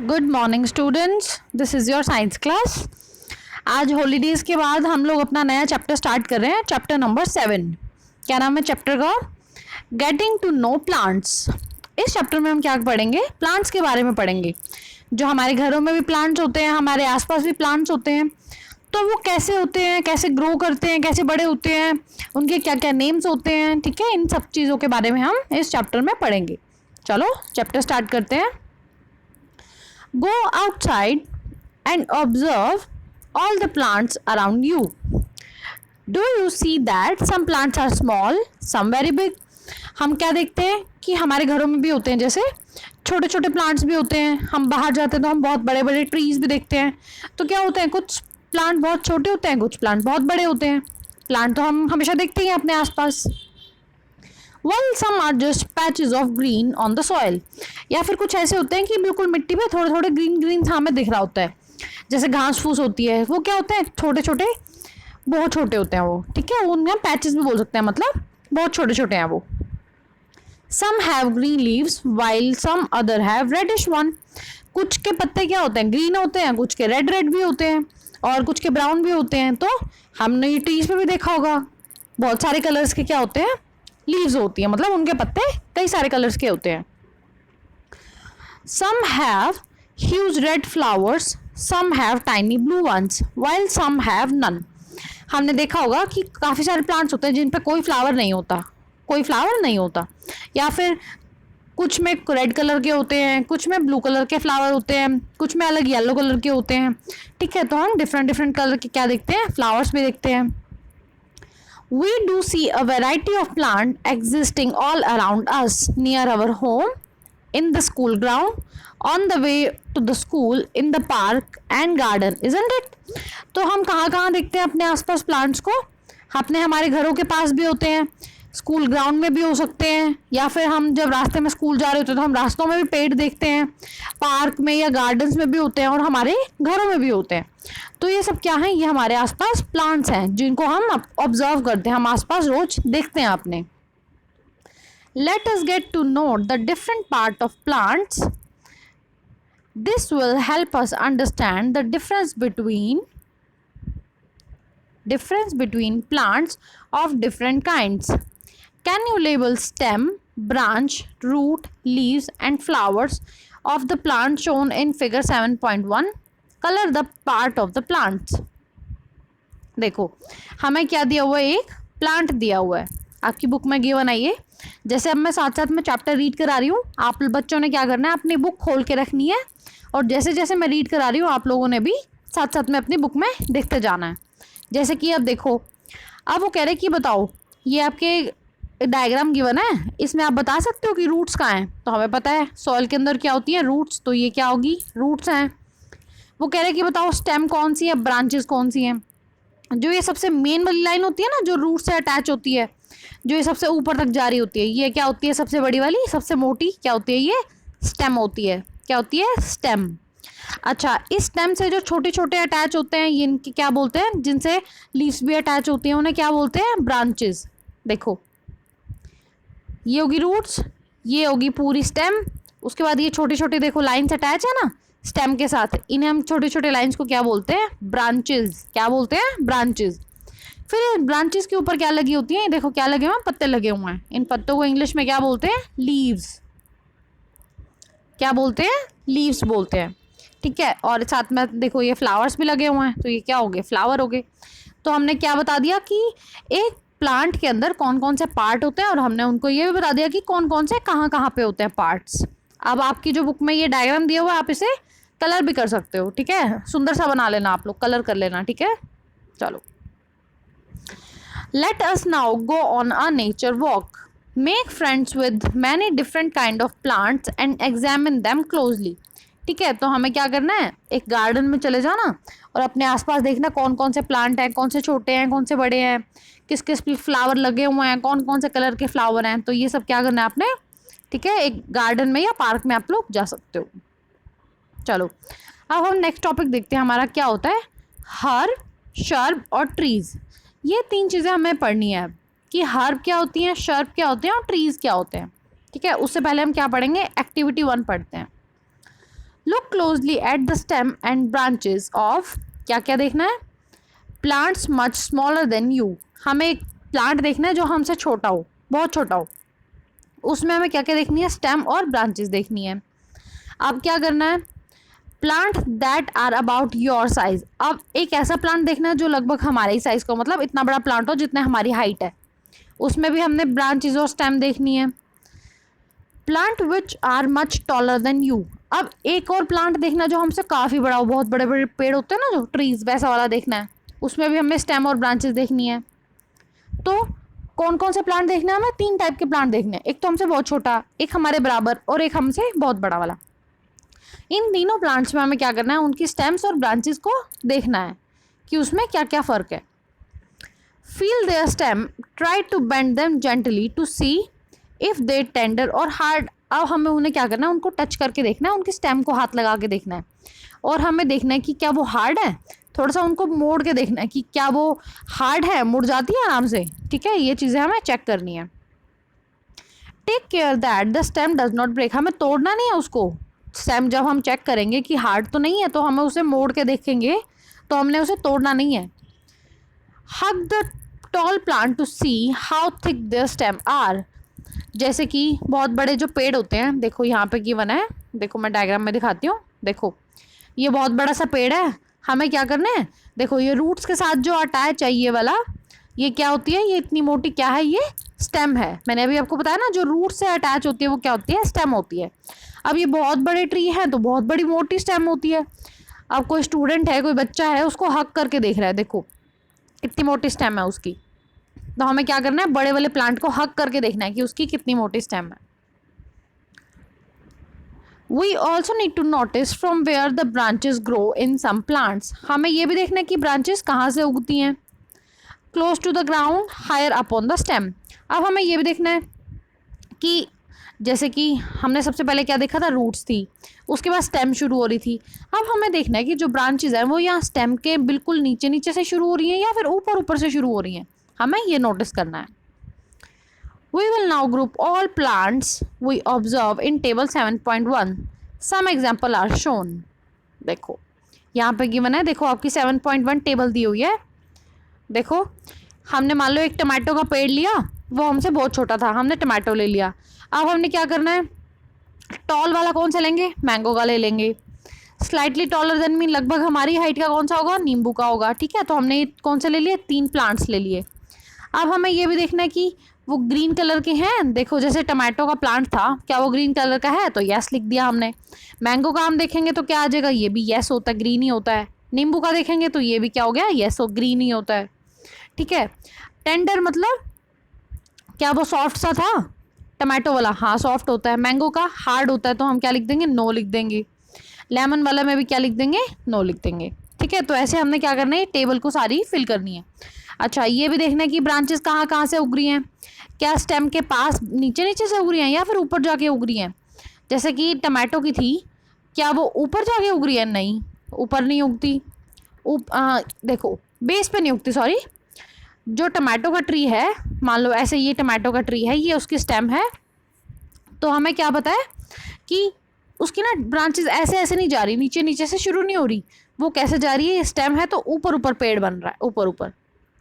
Good morning students, this is your science class. आज holidays के बाद हम लोग अपना नया चैप्टर स्टार्ट कर रहे हैं, चैप्टर नंबर 7। क्या नाम है चैप्टर का? Getting to know plants. इस चैप्टर में हम क्या पढ़ेंगे? प्लांट्स के बारे में पढ़ेंगे। जो हमारे घरों में भी प्लांट्स होते हैं, हमारे आसपास भी प्लांट्स होते हैं, तो वो कैसे होते हैं, कैसे ग्रो करते हैं, कैसे बड़े होते हैं, उनके क्या क्या नेम्स होते हैं। ठीक है, इन सब चीज़ों के बारे में हम इस चैप्टर में पढ़ेंगे। चलो चैप्टर स्टार्ट करते हैं। Go outside and observe all the plants around you. Do you see that some plants are small, some very big? हम क्या देखते हैं कि हमारे घरों में भी होते हैं, जैसे छोटे छोटे प्लांट्स भी होते हैं। हम बाहर जाते हैं तो हम बहुत बड़े बड़े ट्रीज भी देखते हैं। तो क्या होते हैं, कुछ प्लांट बहुत छोटे होते हैं, कुछ प्लांट बहुत बड़े होते हैं। प्लांट तो हम हमेशा देखते ही हैं अपने आसपास। While some are just patches of green on the soil, या फिर कुछ ऐसे होते हैं कि बिल्कुल मिट्टी पे थोड़े थोड़े ग्रीन ग्रीन हमें दिख रहा होता है, जैसे घास फूस होती है। वो क्या होते हैं, छोटे छोटे, बहुत छोटे होते हैं वो। ठीक है, उनमें पैचेस भी बोल सकते हैं, मतलब बहुत छोटे छोटे हैं वो। Some have green leaves while some other have reddish one. कुछ के पत्ते क्या होते हैं, ग्रीन होते हैं, कुछ के रेड रेड भी होते हैं, और कुछ के ब्राउन भी होते हैं। तो हमने ये ट्रीज पे भी देखा होगा, बहुत सारे कलर्स के क्या होते हैं, लीव्स होती है, मतलब उनके पत्ते कई सारे कलर्स के होते हैं। Some have huge red flowers, some have tiny blue ones, while some have none. हमने देखा होगा कि काफ़ी सारे प्लांट्स होते हैं जिन पे कोई फ्लावर नहीं होता, कोई फ्लावर नहीं होता, या फिर कुछ में रेड कलर के होते हैं, कुछ में ब्लू कलर के फ्लावर होते हैं, कुछ में अलग येलो कलर के होते हैं। ठीक है, तो हम डिफरेंट डिफरेंट कलर के क्या देखते हैं, फ्लावर्स भी देखते हैं। We do see a variety of plant existing all around us, near our home, in the school ground, on the way to the school, in the park and garden, isn't it? तो हम कहाँ कहाँ देखते हैं अपने आसपास plants को? अपने हमारे घरों के पास भी होते हैं, स्कूल ग्राउंड में भी हो सकते हैं, या फिर हम जब रास्ते में स्कूल जा रहे होते हैं तो हम रास्तों में भी पेड़ देखते हैं, पार्क में या गार्डन्स में भी होते हैं, और हमारे घरों में भी होते हैं। तो ये सब क्या है, ये हमारे आसपास प्लांट्स हैं जिनको हम ऑब्जर्व करते हैं, हम आसपास रोज देखते हैं अपने। Let us get to know the different part of plants. This will help us understand the difference between plants of different kinds. Can you label stem, branch, root, leaves and flowers of the plant shown in figure 7.1? Color the part of the plants. देखो हमें क्या दिया हुआ है, एक plant दिया हुआ है, आपकी बुक में गिवन है ये। जैसे अब मैं साथ साथ में चैप्टर रीड करा रही हूँ, आप बच्चों ने क्या करना है, अपनी बुक खोल के रखनी है, और जैसे जैसे मैं रीड करा रही हूँ आप लोगों ने भी साथ साथ में अपनी बुक में देखते जाना है। जैसे कि अब देखो, अब वो कह रहे कि बताओ, ये आपके डायग्राम गिवन है, इसमें आप बता सकते हो कि रूट्स कहाँ हैं। तो हमें पता है सॉइल के अंदर क्या होती है, रूट्स, तो ये क्या होगी, रूट्स हैं। वो कह रहे कि बताओ स्टेम कौन सी है, ब्रांचेस कौन सी हैं। जो ये सबसे मेन वाली लाइन होती है ना, जो रूट से अटैच होती है, जो ये सबसे ऊपर तक जा रही होती है, ये क्या होती है, सबसे बड़ी वाली, सबसे मोटी क्या होती है, ये स्टेम होती है। क्या होती है, स्टेम। अच्छा, इस स्टेम से जो छोटे छोटे अटैच होते हैं, ये इनकी क्या बोलते हैं, जिनसे लीव्स भी अटैच होती हैं, उन्हें क्या बोलते हैं, ब्रांचेस। देखो ये होगी रूट्स, ये होगी पूरी स्टेम, उसके बाद ये छोटी छोटी देखो लाइन्स अटैच है ना स्टेम के साथ, इन्हें हम छोटे छोटे लाइन्स को क्या बोलते हैं, ब्रांचेस। क्या बोलते हैं, ब्रांचेस। फिर ब्रांचेस के ऊपर क्या लगी होती है, देखो क्या लगे हुए हैं, पत्ते लगे हुए हैं। इन पत्तों को इंग्लिश में क्या बोलते हैं, लीव्स। क्या बोलते हैं, लीव्स बोलते हैं। ठीक है, और साथ में देखो ये फ्लावर्स भी लगे हुए हैं, तो ये क्या हो गए, फ्लावर हो गए। तो हमने क्या बता दिया कि एक प्लांट के अंदर कौन कौन से पार्ट होते हैं, और हमने उनको ये भी बता दिया कि कौन कौन से कहाँ कहाँ पे होते हैं पार्ट्स। अब आपकी जो बुक में ये डायग्राम दिया हुआ है, आप इसे कलर भी कर सकते हो। ठीक है, सुंदर सा बना लेना, आप लोग कलर कर लेना। ठीक है, चलो let us now go on a nature walk. Make friends with many different kind of plants and examine them closely. ठीक है, तो हमें क्या करना है, एक गार्डन में चले जाना और अपने आसपास देखना कौन कौन से प्लांट हैं, कौन से छोटे हैं, कौन से बड़े हैं, किस किस फ्लावर लगे हुए हैं, कौन कौन से कलर के फ्लावर हैं। तो ये सब क्या करना है आपने। ठीक है, एक गार्डन में या पार्क में आप लोग जा सकते हो। चलो अब हम नेक्स्ट टॉपिक देखते हैं, हमारा क्या होता है, हर्ब, शर्ब और ट्रीज। ये तीन चीज़ें हमें पढ़नी है कि हर्ब क्या होती हैं, शर्ब क्या होते हैं और ट्रीज क्या होते हैं। ठीक है, उससे पहले हम क्या पढ़ेंगे, एक्टिविटी 1 पढ़ते हैं। Look closely at the stem and branches of, क्या क्या देखना है, plants much smaller than you, हमें एक प्लांट देखना है जो हमसे छोटा हो, बहुत छोटा हो, उसमें हमें क्या क्या देखनी है, स्टेम और ब्रांचेस देखनी है। अब क्या करना है, plant that are about your size, अब एक ऐसा प्लांट देखना है जो लगभग हमारे ही साइज को, मतलब इतना बड़ा प्लांट हो जितने हमारी हाइट है, उसमें भी हमने ब्रांचेस और स्टेम देखनी है। Plant which are much taller than you, अब एक और प्लांट देखना जो हमसे काफ़ी बड़ा हो, बहुत बड़े बड़े पेड़ होते हैं ना जो ट्रीज, वैसा वाला देखना है, उसमें भी हमें स्टेम और ब्रांचेस देखनी है। तो कौन कौन से प्लांट देखने हैं हमें, 3 टाइप के प्लांट देखने हैं, एक तो हमसे बहुत छोटा, एक हमारे बराबर और एक हमसे बहुत बड़ा वाला। इन तीनों प्लांट्स में हमें क्या करना है, उनकी स्टेम्स और ब्रांचेस को देखना है कि उसमें क्या क्या फ़र्क है। Feel their stem, try to bend them gently to see if they tender और हार्ड, अब हमें उन्हें क्या करना है, उनको टच करके देखना है, उनकी स्टेम को हाथ लगा के देखना है और हमें देखना है कि क्या वो हार्ड है, थोड़ा सा उनको मोड़ के देखना है कि क्या वो हार्ड है, मुड़ जाती है आराम से, ठीक है, ये चीज़ें हमें चेक करनी है। Take care that the stem does not break, हमें तोड़ना नहीं है उसको, स्टेम जब हम चेक करेंगे कि हार्ड तो नहीं है तो हमें उसे मोड़ के देखेंगे, तो हमने उसे तोड़ना नहीं है। Hug the tall plant to see how thick their stem are, जैसे कि बहुत बड़े जो पेड़ होते हैं, देखो यहाँ पे गिवन है, देखो मैं डायग्राम में दिखाती हूँ, देखो ये बहुत बड़ा सा पेड़ है, हमें क्या करना है, देखो ये रूट्स के साथ जो अटैच है ये वाला, ये क्या होती है, ये इतनी मोटी क्या है, ये स्टेम है, मैंने अभी आपको बताया ना जो रूट से अटैच होती है वो क्या होती है, स्टेम होती है। अब ये बहुत बड़े ट्री हैं तो बहुत बड़ी मोटी स्टेम होती है। अब कोई स्टूडेंट है, कोई बच्चा है, उसको हक करके देख रहा है, देखो इतनी मोटी स्टेम है उसकी, तो हमें क्या करना है, बड़े वाले प्लांट को हक करके देखना है कि उसकी कितनी मोटी स्टेम है। We also need to notice from where the branches grow in some plants, हमें ये भी देखना है कि ब्रांचेस कहाँ से उगती हैं। Close to the ground, higher up on the stem, अब हमें ये भी देखना है कि जैसे कि हमने सबसे पहले क्या देखा था, रूट्स थी, उसके बाद स्टेम शुरू हो रही थी। अब हमें देखना है कि जो ब्रांचेज हैं वो यहाँ स्टेम के बिल्कुल नीचे नीचे से शुरू हो रही हैं या फिर ऊपर ऊपर से शुरू हो रही हैं, हमें ये नोटिस करना है। We will now group all plants we observe in table 7.1. Some example are shown. देखो यहाँ पे गिवन है, देखो आपकी 7.1 टेबल दी हुई है। देखो हमने मान लो एक टमाटो का पेड़ लिया, वो हमसे बहुत छोटा था, हमने टमाटो ले लिया। अब हमने क्या करना है, टॉल वाला कौन सा लेंगे, मैंगो का ले लेंगे। स्लाइटली टॉलर देन मीन लगभग हमारी हाइट का कौन सा होगा, नींबू का होगा, ठीक है। तो हमने कौन से ले लिए, 3 प्लांट्स ले लिए। अब हमें ये भी देखना है कि वो ग्रीन कलर के हैं, देखो जैसे टमाटो का प्लांट था, क्या वो ग्रीन कलर का है, तो यस लिख दिया हमने। मैंगो का हम देखेंगे तो क्या आ जाएगा, ये भी यस होता है, ग्रीन ही होता है। नींबू का देखेंगे तो ये भी क्या हो गया, यस हो, ग्रीन ही होता है, ठीक है। टेंडर मतलब क्या वो सॉफ्ट सा था, टमाटो वाला हाँ सॉफ्ट होता है। मैंगो का हार्ड होता है, तो हम क्या लिख देंगे, नो लिख देंगे। लेमन वाला में भी क्या लिख देंगे, नो लिख देंगे, ठीक है। तो ऐसे हमने क्या करना है, टेबल को सारी फिल करनी है। अच्छा ये भी देखना है कि ब्रांचेस कहाँ कहाँ से उग रही हैं, क्या स्टेम के पास नीचे नीचे से उग रही हैं या फिर ऊपर जाके उग रही हैं। जैसे कि टमाटो की थी, क्या वो ऊपर जाके उग रही है, नहीं ऊपर नहीं उगती, देखो बेस पे नहीं उगती, सॉरी। जो टमाटो का ट्री है, मान लो ऐसे ये टमाटो का ट्री है, ये उसकी स्टेम है, तो हमें क्या पता है कि उसकी ना ब्रांचेस ऐसे ऐसे नहीं जा रही, नीचे नीचे से शुरू नहीं हो रही, वो कैसे जा रही है, स्टेम है तो ऊपर ऊपर पेड़ बन रहा है, ऊपर ऊपर,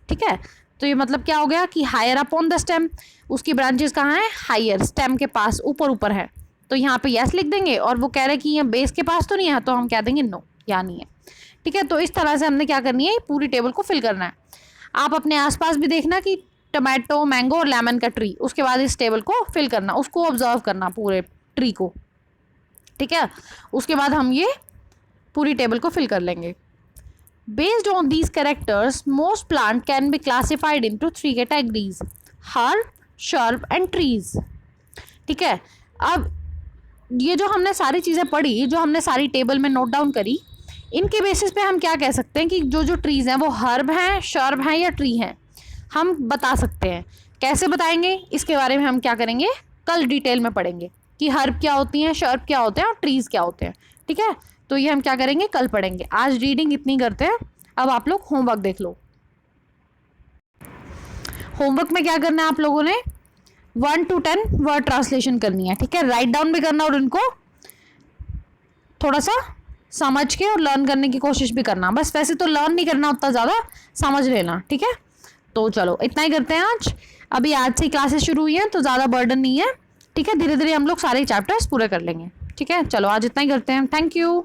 ठीक है। तो ये मतलब क्या हो गया कि higher up on the stem, उसकी ब्रांचेस कहाँ है, हायर, स्टेम के पास ऊपर ऊपर है, तो यहाँ पे यस लिख देंगे। और वो कह रहे हैं कि ये बेस के पास तो नहीं है, तो हम कह देंगे नो, यहाँ नहीं है, ठीक है। तो इस तरह से हमने क्या करनी है, पूरी टेबल को फिल करना है। आप अपने आसपास भी देखना कि टमाटो, मैंगो और लेमन का ट्री, उसके बाद इस टेबल को फिल करना, उसको ऑब्जर्व करना पूरे ट्री को, ठीक है। उसके बाद हम ये पूरी टेबल को फिल कर लेंगे। Based on these characters, most plant can be classified into 3 categories: herb, shrub and trees. ठीक है। अब ये जो हमने सारी चीज़ें पढ़ी, जो हमने सारी टेबल में नोट डाउन करी, इनके बेसिस पे हम क्या कह सकते हैं कि जो जो ट्रीज़ हैं वो हर्ब हैं, शर्ब हैं या ट्री हैं, हम बता सकते हैं। कैसे बताएंगे, इसके बारे में हम क्या करेंगे, कल डिटेल में पढ़ेंगे कि हर्ब क्या होती हैं, शर्ब क्या होते हैं और ट्रीज़ क्या होते हैं, ठीक है। तो ये हम क्या करेंगे, कल पढ़ेंगे। आज रीडिंग इतनी करते हैं, अब आप लोग होमवर्क देख लो। होमवर्क में क्या करना है, आप लोगों ने 1 to 10 वर्ड ट्रांसलेशन करनी है, ठीक है। राइट डाउन भी करना और उनको थोड़ा सा समझ के और लर्न करने की कोशिश भी करना, बस वैसे तो लर्न नहीं करना उतना ज़्यादा, समझ लेना, ठीक है। तो चलो इतना ही करते हैं आज। अभी आज से क्लासेस शुरू हुई हैं तो ज़्यादा बर्डन नहीं है, ठीक है। धीरे धीरे हम लोग सारे चैप्टर्स पूरे कर लेंगे, ठीक है। चलो आज इतना ही करते हैं। Thank you.